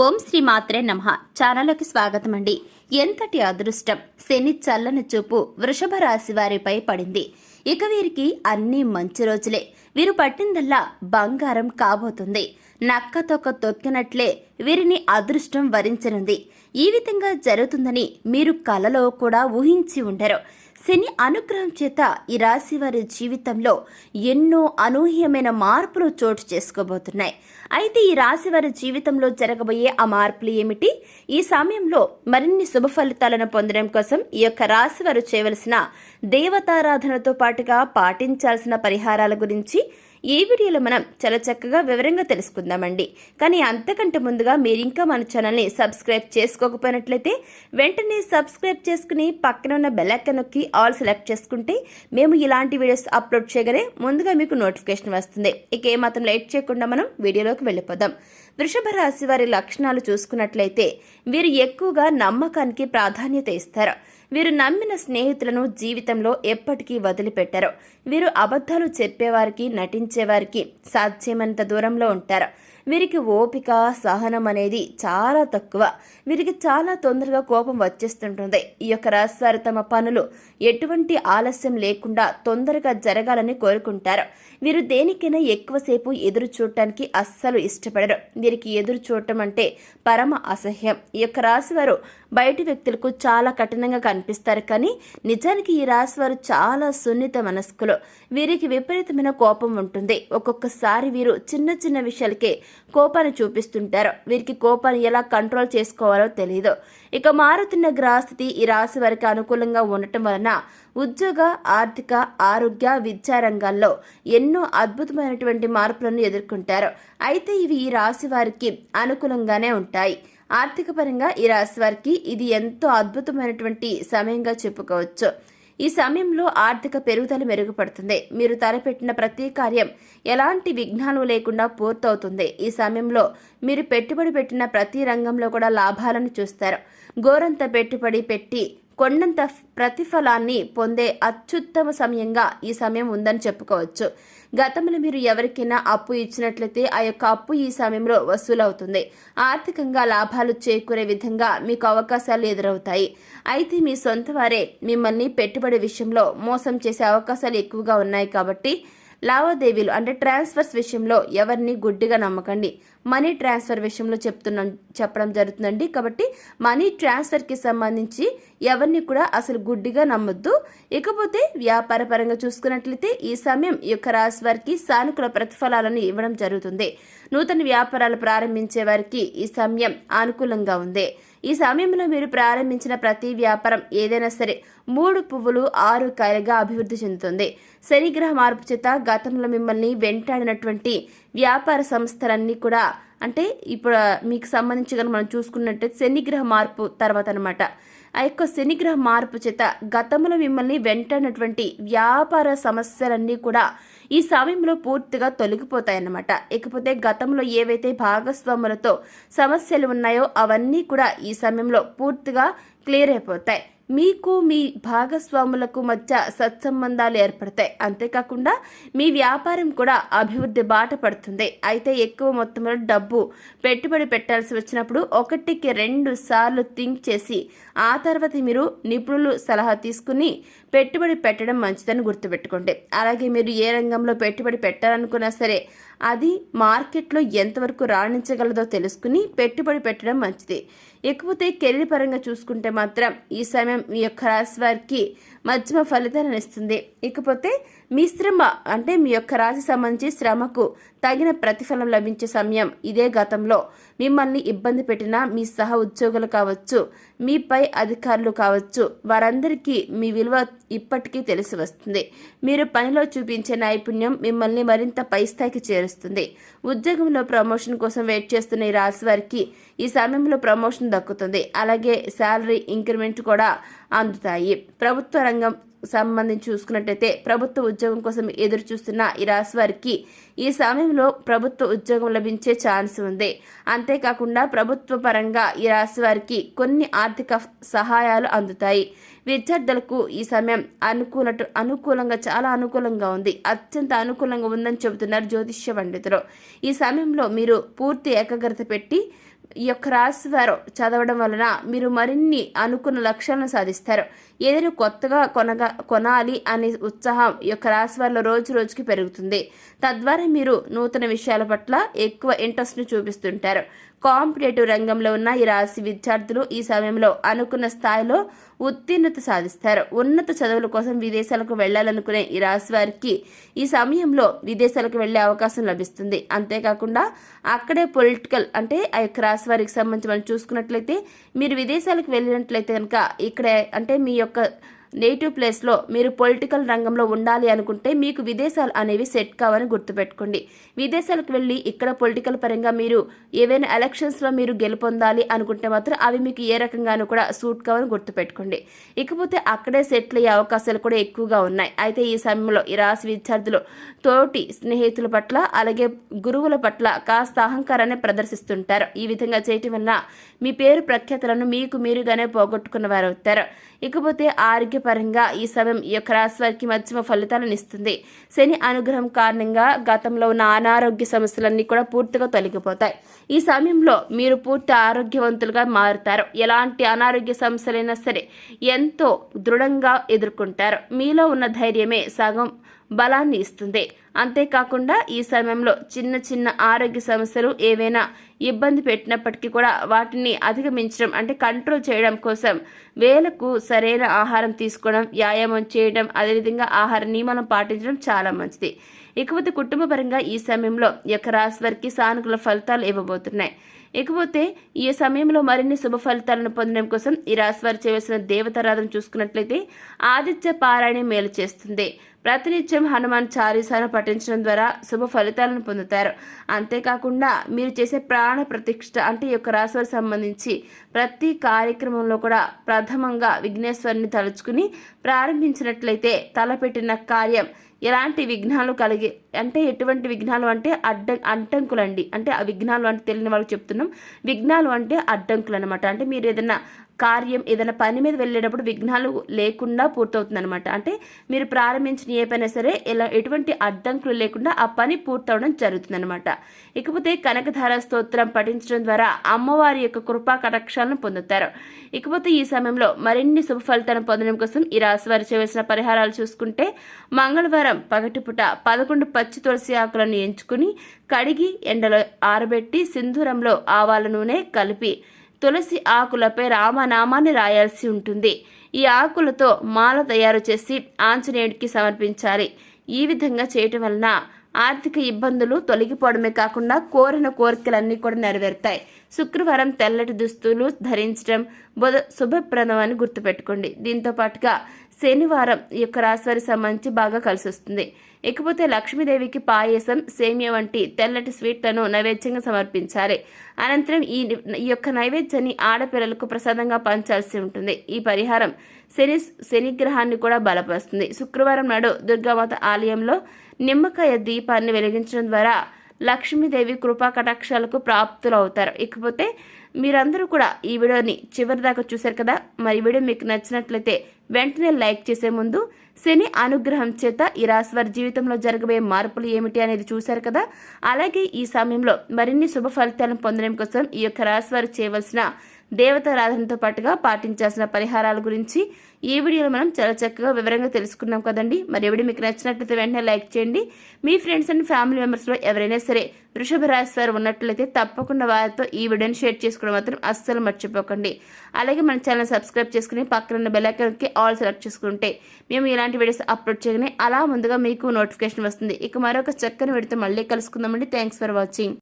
ఓం శ్రీ మాత్రే నమః. ఛానల్కి స్వాగతం అండి. ఎంతటి అదృష్టం! శని చల్లని చూపు వృషభ రాశి వారిపై పడింది. ఇక వీరికి అన్ని మంచి రోజులే. వీరు పట్టిందల్లా బంగారం కాబోతుంది. నక్కతొక్క తొక్కినట్లే వీరిని అదృష్టం వరించనుంది. ఈ విధంగా జరుగుతుందని మీరు కలలో కూడా ఊహించి ఉండరు. శని అనుగ్రహం చేత ఈ రాశి వారి జీవితంలో ఎన్నో అనూహ్యమైన మార్పులు చోటు చేసుకోబోతున్నాయి. అయితే ఈ రాశి వారి జీవితంలో జరగబోయే ఆ మార్పులు ఏమిటి? ఈ సమయంలో మరిన్ని శుభ ఫలితాలను పొందడం కోసం ఈ యొక్క రాశి వారు చేయవలసిన దేవతారాధనతో పాటుగా పాటించాల్సిన పరిహారాల గురించి ఈ వీడియోలో మనం చాలా చక్కగా వివరంగా తెలుసుకుందామండి. కానీ అంతకంటే ముందుగా మీరు ఇంకా మన ఛానల్ని సబ్స్క్రైబ్ చేసుకోకపోయినట్లయితే వెంటనే సబ్స్క్రైబ్ చేసుకుని పక్కన ఉన్న బెల్ ఐకాన్ నొక్కి ఆల్ సెలెక్ట్ చేసుకుంటే మేము ఇలాంటి వీడియోస్ అప్లోడ్ చేయగానే ముందుగా మీకు నోటిఫికేషన్ వస్తుంది. ఇక ఏమాత్రం లేట్ చేయకుండా మనం వీడియోలోకి వెళ్ళిపోదాం. వృషభ రాశి వారి లక్షణాలు చూసుకున్నట్లయితే వీరు ఎక్కువగా నమ్మకానికి ప్రాధాన్యత ఇస్తారు. వీరు నమ్మిన స్నేహితులను జీవితంలో ఎప్పటికీ వదిలిపెట్టారు. వీరు అబద్ధాలు చెప్పేవారికి, నటించేవారికి సాధ్యమైనంత దూరంలో ఉంటారు. వీరికి ఓపిక, సహనం అనేది చాలా తక్కువ. వీరికి చాలా తొందరగా కోపం వచ్చేస్తుంటుంది. ఈ యొక్క రాశి వారు తమ పనులు ఎటువంటి ఆలస్యం లేకుండా తొందరగా జరగాలని కోరుకుంటారు. వీరు దేనికైనా ఎక్కువసేపు ఎదురు చూడటానికి అస్సలు ఇష్టపడరు. వీరికి ఎదురు చూడటం అంటే పరమ అసహ్యం. ఈ యొక్క రాశి వారు బయటి వ్యక్తులకు చాలా కఠినంగా కనిపిస్తారు, కానీ నిజానికి ఈ రాశి వారు చాలా సున్నిత మనస్కులు. వీరికి విపరీతమైన కోపం ఉంటుంది. ఒక్కొక్కసారి వీరు చిన్న చిన్న విషయాలకే కోపాన్ని చూపిస్తుంటారు. వీరికి కోపాన్ని ఎలా కంట్రోల్ చేసుకోవాలో తెలియదు. ఇక మారుతున్న గ్రహస్థితి ఈ రాశి వారికి అనుకూలంగా ఉండటం వలన ఉద్యోగ, ఆర్థిక, ఆరోగ్య, విద్యా రంగాల్లో ఎన్నో అద్భుతమైనటువంటి మార్పులను ఎదుర్కొంటారు. అయితే ఇవి ఈ రాశి వారికి అనుకూలంగానే ఉంటాయి. ఆర్థిక పరంగా ఈ రాశి వారికి ఇది ఎంతో అద్భుతమైనటువంటి సమయంగా చెప్పుకోవచ్చు. ఈ సమయంలో ఆర్థిక పెరుగుదల మెరుగుపడుతుంది. మీరు తలపెట్టిన ప్రతి కార్యం ఎలాంటి విఘ్నాలు లేకుండా పూర్తవుతుంది. ఈ సమయంలో మీరు పెట్టుబడి పెట్టిన ప్రతి రంగంలో కూడా లాభాలను చూస్తారు. గోరంత పెట్టుబడి పెట్టి కొండంత ప్రతిఫలాన్ని పొందే అత్యుత్తమ సమయంగా ఈ సమయం ఉందని చెప్పుకోవచ్చు. గతంలో మీరు ఎవరికైనా అప్పు ఇచ్చినట్లయితే ఆ యొక్క అప్పు ఈ సమయంలో వసూలవుతుంది. ఆర్థికంగా లాభాలు చేకూరే విధంగా మీకు అవకాశాలు ఎదురవుతాయి. అయితే మీ సొంత వారే మిమ్మల్ని పెట్టుబడి విషయంలో మోసం చేసే అవకాశాలు ఎక్కువగా ఉన్నాయి. కాబట్టి లావాదేవీలు అంటే ట్రాన్స్ఫర్స్ విషయంలో ఎవరిని గుడ్డిగా నమ్మకండి. మనీ ట్రాన్స్ఫర్ విషయంలో చెప్పడం జరుగుతుందండి. కాబట్టి మనీ ట్రాన్స్ఫర్కి సంబంధించి ఎవరిని కూడా అసలు గుడ్డిగా నమ్మొద్దు. ఇకపోతే వ్యాపార పరంగా చూసుకున్నట్లయితే ఈ సమయం ఈ యొక్క రాశి వారికి సానుకూల ప్రతిఫలాలను ఇవ్వడం జరుగుతుంది. నూతన వ్యాపారాలు ప్రారంభించే వారికి ఈ సమయం అనుకూలంగా ఉంది. ఈ సమయంలో మీరు ప్రారంభించిన ప్రతి వ్యాపారం ఏదైనా సరే 3 పువ్వులు 6 కాయలుగా అభివృద్ధి చెందుతుంది. శనిగ్రహ మార్పు చేత గతంలో మిమ్మల్ని వెంటాడినటువంటి వ్యాపార సంస్థలన్నీ కూడా అంటే ఇప్పుడు మీకు సంబంధించి కనుక మనం చూసుకున్నట్టయితే శనిగ్రహ మార్పు తర్వాత అనమాట. ఆ యొక్క శనిగ్రహ మార్పు చేత గతంలో మిమ్మల్ని వెంటాడినటువంటి వ్యాపార సమస్యలన్నీ కూడా ఈ సమయంలో పూర్తిగా తొలగిపోతాయన్నమాట. ఇకపోతే గతంలో ఏవైతే భాగస్వాములతో సమస్యలు ఉన్నాయో అవన్నీ కూడా ఈ సమయంలో పూర్తిగా క్లియర్ అయిపోతాయి. మీకు మీ భాగస్వాములకు మధ్య సత్సంబంధాలు ఏర్పడతాయి. అంతేకాకుండా మీ వ్యాపారం కూడా అభివృద్ధి బాట పడుతుంది. అయితే ఎక్కువ మొత్తంలో డబ్బు పెట్టుబడి పెట్టాల్సి వచ్చినప్పుడు 1కి 2 సార్లు థింక్ చేసి ఆ తర్వాత మీరు నిపుణులు సలహా తీసుకుని పెట్టుబడి పెట్టడం మంచిదని గుర్తుపెట్టుకోండి. అలాగే మీరు ఏ రంగంలో పెట్టుబడి పెట్టాలనుకున్నా సరే అది మార్కెట్లో ఎంతవరకు రాణించగలదో తెలుసుకుని పెట్టుబడి పెట్టడం మంచిది. ఇకపోతే కెరీర్ పరంగా చూసుకుంటే మాత్రం ఈ సమయం మీ యొక్క రాశి వారికి మధ్యమ ఫలితాలను ఇస్తుంది. ఇకపోతే మీ శ్రమ అంటే మీ యొక్క రాశి సంబంధించి శ్రమకు తగిన ప్రతిఫలం లభించే సమయం ఇదే. గతంలో మిమ్మల్ని ఇబ్బంది పెట్టిన మీ సహ ఉద్యోగులు కావచ్చు, మీపై అధికారులు కావచ్చు, వారందరికీ మీ విలువ ఇప్పటికీ తెలిసి వస్తుంది. మీరు పనిలో చూపించే నైపుణ్యం మిమ్మల్ని మరింత పై స్థాయికి చేరుస్తుంది. ఉద్యోగంలో ప్రమోషన్ కోసం వెయిట్ చేస్తున్న ఈ రాశి వారికి ఈ సమయంలో ప్రమోషన్ దక్కుతుంది. అలాగే శాలరీ ఇంక్రిమెంట్ కూడా అందుతాయి. ప్రభుత్వ రంగం సంబంధించి చూసుకున్నట్టయితే ప్రభుత్వ ఉద్యోగం కోసం ఎదురు చూస్తున్న ఈ రాశి వారికి ఈ సమయంలో ప్రభుత్వ ఉద్యోగం లభించే ఛాన్స్ ఉంది. అంతేకాకుండా ప్రభుత్వ పరంగా ఈ రాశి వారికి కొన్ని ఆర్థిక సహాయాలు అందుతాయి. విద్యార్థులకు ఈ సమయం అనుకూలంగా చాలా అనుకూలంగా ఉంది. అత్యంత అనుకూలంగా ఉందని చెబుతున్నారు జ్యోతిష్య పండితులు. ఈ సమయంలో మీరు పూర్తి ఏకాగ్రత పెట్టి ఈ యొక్క రాశి వారు చదవడం వలన మీరు మరిన్ని అనుకున్న లక్ష్యాలను సాధిస్తారు. ఏదైనా కొత్తగా కొనాలి అనే ఉత్సాహం ఈ యొక్క రాశి వారిలో రోజు రోజుకి పెరుగుతుంది. తద్వారా మీరు నూతన విషయాల పట్ల ఎక్కువ ఇంట్రెస్ట్ని చూపిస్తుంటారు. కాంపిటేటివ్ రంగంలో ఉన్న ఈ రాశి విద్యార్థులు ఈ సమయంలో అనుకున్న స్థాయిలో ఉత్తీర్ణత సాధిస్తారు. ఉన్నత చదువుల కోసం విదేశాలకు వెళ్లాలనుకునే ఈ రాశి వారికి ఈ సమయంలో విదేశాలకు వెళ్లే అవకాశం లభిస్తుంది. అంతేకాకుండా అక్కడే పొలిటికల్ అంటే ఆ యొక్క రాశి వారికి సంబంధించి మనం చూసుకున్నట్లయితే మీరు విదేశాలకు వెళ్ళినట్లయితే కనుక ఇక్కడే అంటే మీ యొక్క నేటివ్ ప్లేస్లో మీరు పొలిటికల్ రంగంలో ఉండాలి అనుకుంటే మీకు విదేశాలు అనేవి సెట్ కావని గుర్తుపెట్టుకోండి. విదేశాలకు వెళ్ళి ఇక్కడ పొలిటికల్ పరంగా మీరు ఏవైనా ఎలక్షన్స్లో మీరు గెలుపొందాలి అనుకుంటే మాత్రం అవి మీకు ఏ రకంగానూ కూడా సూట్ కావని గుర్తుపెట్టుకోండి. ఇకపోతే అక్కడే సెటిల్ అయ్యే అవకాశాలు కూడా ఎక్కువగా ఉన్నాయి. అయితే ఈ సమయంలో ఈ రాశి విద్యార్థులు తోటి స్నేహితుల పట్ల అలాగే గురువుల పట్ల కాస్త అహంకారాన్ని ప్రదర్శిస్తుంటారు. ఈ విధంగా చేయటం వల్ల మీ పేరు ప్రఖ్యాతులను మీకు మీరుగానే పోగొట్టుకున్న వారు అవుతారు. ఇకపోతే ఆరోగ్యపరంగా ఈ సమయం ఈ యొక్క రాశి వారికి మధ్యమ ఫలితాలను ఇస్తుంది. శని అనుగ్రహం కారణంగా గతంలో ఉన్న అనారోగ్య సమస్యలన్నీ కూడా పూర్తిగా తొలగిపోతాయి. ఈ సమయంలో మీరు పూర్తి ఆరోగ్యవంతులుగా మారుతారు. ఎలాంటి అనారోగ్య సమస్యలైనా సరే ఎంతో దృఢంగా ఎదుర్కొంటారు. మీలో ఉన్న ధైర్యమే సగం బలాన్ని ఇస్తుంది. అంతేకాకుండా ఈ సమయంలో చిన్న చిన్న ఆరోగ్య సమస్యలు ఏవైనా ఇబ్బంది పెట్టినప్పటికీ కూడా వాటిని అధిగమించడం అంటే కంట్రోల్ చేయడం కోసం వేలకు సరైన ఆహారం తీసుకోవడం, వ్యాయామం చేయడం, అదేవిధంగా ఆహార నియమాలను పాటించడం చాలా మంచిది. ఇకపోతే కుటుంబపరంగా ఈ సమయంలో ఈ యొక్క రాశి వారికి సానుకూల ఫలితాలు ఇవ్వబోతున్నాయి. ఇకపోతే ఈ సమయంలో మరిన్ని శుభ ఫలితాలను పొందడం కోసం ఈ రాశి వారు చేయవలసిన దేవతారాధన చూసుకున్నట్లయితే ఆదిత్య పారాయణం మేలు చేస్తుంది. ప్రతినిత్యం హనుమాన్ చాలీసాను పఠించడం ద్వారా శుభ ఫలితాలను పొందుతారు. అంతేకాకుండా మీరు చేసే ప్రాణ ప్రతిష్ఠ అంటే ఈ యొక్క రాశి వారికి సంబంధించి ప్రతి కార్యక్రమంలో కూడా ప్రథమంగా విఘ్నేశ్వరుని తలుచుకుని ప్రారంభించినట్లయితే తలపెట్టిన కార్యం ఎలాంటి విఘ్నాలు కలిగి అంటే ఎటువంటి విఘ్నాలు అంటే అడ్డంకులండి. అంటే ఆ విఘ్నాలు అంటే తెలియని వాళ్ళకి చెప్తున్నాం. విఘ్నాలు అంటే అడ్డంకులు అనమాట. అంటే మీరు ఏదైనా కార్యం ఏదైనా పని మీద వెళ్ళేటప్పుడు విఘ్నాలు లేకుండా పూర్తవుతుంది అనమాట. అంటే మీరు ప్రారంభించిన ఏ పైనా సరే ఇలా ఎటువంటి అడ్డంకులు లేకుండా ఆ పని పూర్తవడం జరుగుతుంది అనమాట. ఇకపోతే కనకధార స్తోత్రం పఠించడం ద్వారా అమ్మవారి యొక్క కృపా కటాక్షాలను పొందుతారు. ఇకపోతే ఈ సమయంలో మరిన్ని శుభ ఫలితాలను పొందడం కోసం ఈ రాశి వారు చేయవలసిన పరిహారాలు చూసుకుంటే మంగళవారం పగటిపుట 11 పచ్చి తులసి ఆకులను ఎంచుకుని కడిగి ఎండలో ఆరబెట్టి సింధూరంలో ఆవాల నూనె కలిపి తులసి ఆకులపై రామనామాన్ని రాయాల్సి ఉంటుంది. ఈ ఆకులతో మాల తయారు చేసి ఆంజనేయుడికి సమర్పించాలి. ఈ విధంగా చేయటం వలన ఆర్థిక ఇబ్బందులు తొలగిపోవడమే కాకుండా కోరిన కోరికలన్నీ కూడా నెరవేరుతాయి. శుక్రవారం తెల్లటి దుస్తులు ధరించడం శుభప్రదం అని గుర్తుపెట్టుకోండి. దీంతో పాటుగా శనివారం ఈ యొక్క రాశి వారికి సంబంధించి బాగా కలిసి వస్తుంది. ఇకపోతే లక్ష్మీదేవికి పాయసం, సేమియా వంటి తెల్లటి స్వీట్లను నైవేద్యంగా సమర్పించాలి. అనంతరం ఈ యొక్క నైవేద్యాన్ని ఆడపిల్లలకు ప్రసాదంగా పంచాల్సి ఉంటుంది. ఈ పరిహారం శనిగ్రహాన్ని కూడా బలపరుస్తుంది. శుక్రవారం నాడు దుర్గామాత ఆలయంలో నిమ్మకాయ దీపాన్ని వెలిగించడం ద్వారా లక్ష్మీదేవి కృపా కటాక్షాలకు ప్రాప్తులు అవుతారు. ఇకపోతే మీరందరూ కూడా ఈ వీడియోని చివరి దాకా చూశారు కదా. మరి వీడియో మీకు నచ్చినట్లయితే వెంటనే లైక్ చేసే ముందు శని అనుగ్రహం చేత ఈ రాశి వారి జీవితంలో జరగబోయే మార్పులు ఏమిటి అనేది చూశారు కదా. అలాగే ఈ సమయంలో మరిన్ని శుభ ఫలితాలను పొందడం కోసం ఈ యొక్క రాశి వారు చేయవలసిన దేవతారాధనతో పాటుగా పాటించాల్సిన పరిహారాల గురించి ఈ వీడియోలో మనం చాలా చక్కగా వివరంగా తెలుసుకున్నాం కదండి. మరి వీడియో మీకు నచ్చినట్లయితే వెంటనే లైక్ చేయండి. మీ ఫ్రెండ్స్ అండ్ ఫ్యామిలీ మెంబర్స్లో ఎవరైనా సరే వృషభ రాశి వారు ఉన్నట్లయితే తప్పకుండా వారితో ఈ వీడియోని షేర్ చేసుకోవడం మాత్రం అస్సలు మర్చిపోకండి. అలాగే మన ఛానల్ సబ్స్క్రైబ్ చేసుకుని పక్కన ఉన్న బెల్ ఐకాన్కి ఆల్ సెలెక్ట్ చేసుకుంటే మేము ఇలాంటి వీడియోస్ అప్లోడ్ చేయగానే అలా ముందుగా మీకు నోటిఫికేషన్ వస్తుంది. ఇక మరొక చక్కని వీడియోతో మళ్ళీ కలుసుకుందామండి. Thanks for watching.